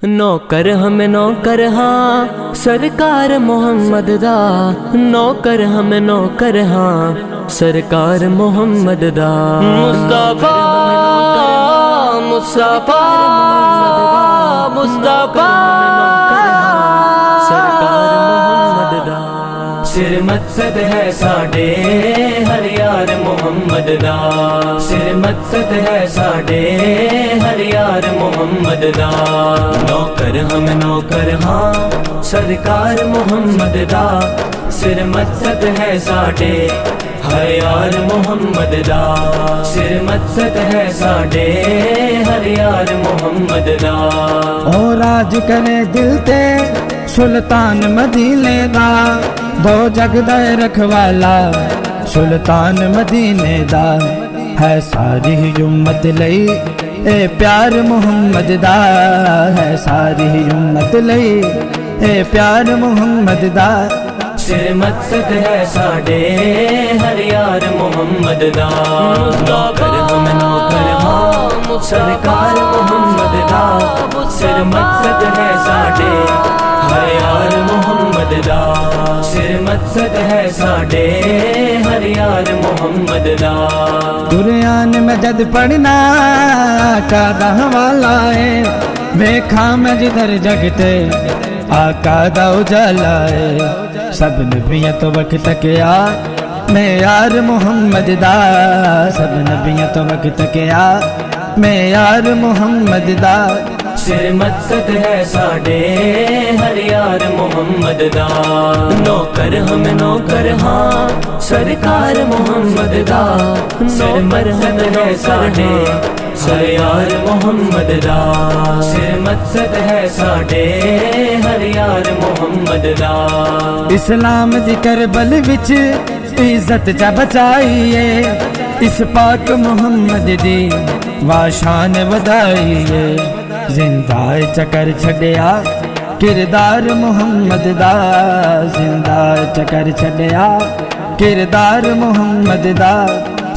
नौकर हम नौकर हाँ सरकार मोहम्मद दा। नौकर हम नौकर हाँ सरकार मोहम्मद दा। मुस्तफा मुस्तफा मुस्तफा सरकार मोहम्मद दा। सिर मकसद है साडे हर यार मोहम्मद दा। सिर मकसद है साडे हर यार मोहम्मद दा। नौकर हम नौकर हाँ सरकार मोहम्मद दा। सिर मकसद है साडे हर यार मोहम्मद दा। सिर मकसद है साडे हर यार मोहम्मद दा। ओ राज करे दिल ते सुल्तान मदीने दा। दो जग दा रखवाला सुल्तान मदीने दा। है सारी उम्मत लई ए प्यार मोहम्मद दा। है सारी उम्मत लई ए प्यार मोहम्मद दा। सिर मकसद है साडे हर यार मोहम्मद दा। नौकर हम नौकर हाँ सरकार मोहम्मद दा। सिर मकसद है साडे हर यार मोहम्मद दा। सिर मकसद है साडे हर यार मोहम्मद दा। कुरान में जद पढ़ना आका दा हवाला है। वेखा मैं जिधर जगते आका दा उजाला है। सब नबियां तो वक्त क्या मैं यार मोहम्मद दा। सब नबियां तो वक्त क्या मैं यार मोहम्मद दा। सिर मकसद है साडे हर यार मोहम्मद दा। नौकर हम नौकर हाँ सरकार मोहम्मद दा। सिर मकसद है साडे हर यार मोहम्मद दा। सिर मकसद है साडे हर यार मोहम्मद दा। इस्लाम दी करबल विच इज्जत जा बचाइए। इस पाक मोहम्मद दी वाशान वधाइए। जिंदा चकर छड़िया किरदार मोहम्मद दा। जिंदा चकर छड़िया किरदार मोहम्मद दा।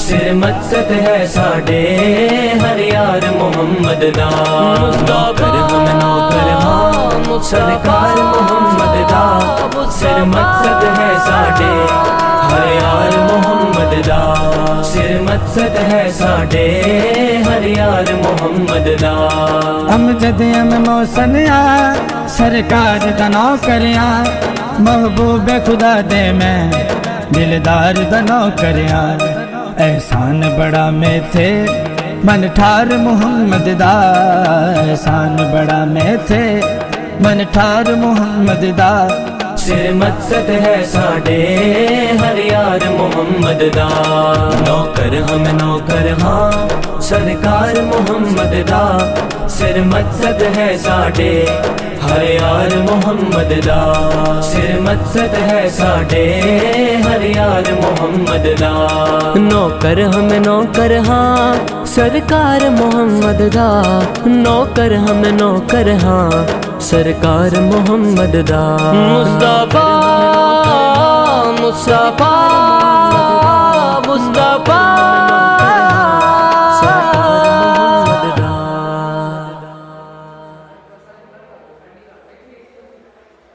सिर मकसद है साडे हर यार मोहम्मद दा। नौकर हम नौकर हाँ सरकार मोहम्मद दा। सिर मकसद है साडे हर यार मोहम्मद दा। सिर मकसद है साडे हर यार मोहम्मद दा। अमजद मोसनिया सरकार दा नौकरिया। महबूब खुदा दे मैं दिलदार दा नौकरिया। एहसान बड़ा में थे मन ठार मोहम्मद दा। एहसान बड़ा में थे मन ठार मोहम्मद दा। सिर मकसद है साडे हर यार मोहम्मद दा। नौकर हम नौकर हाँ सरकार मोहम्मद दा। सिर मकसद है साडे हर यार मोहम्मद दा। सिर मकसद है साडे हर यार मोहम्मद दा। नौकर हम नौकर हाँ सरकार मोहम्मद दा। नौकर हम नौकर हाँ सरकार मोहम्मद दा। मुस्तफा मुस्तफा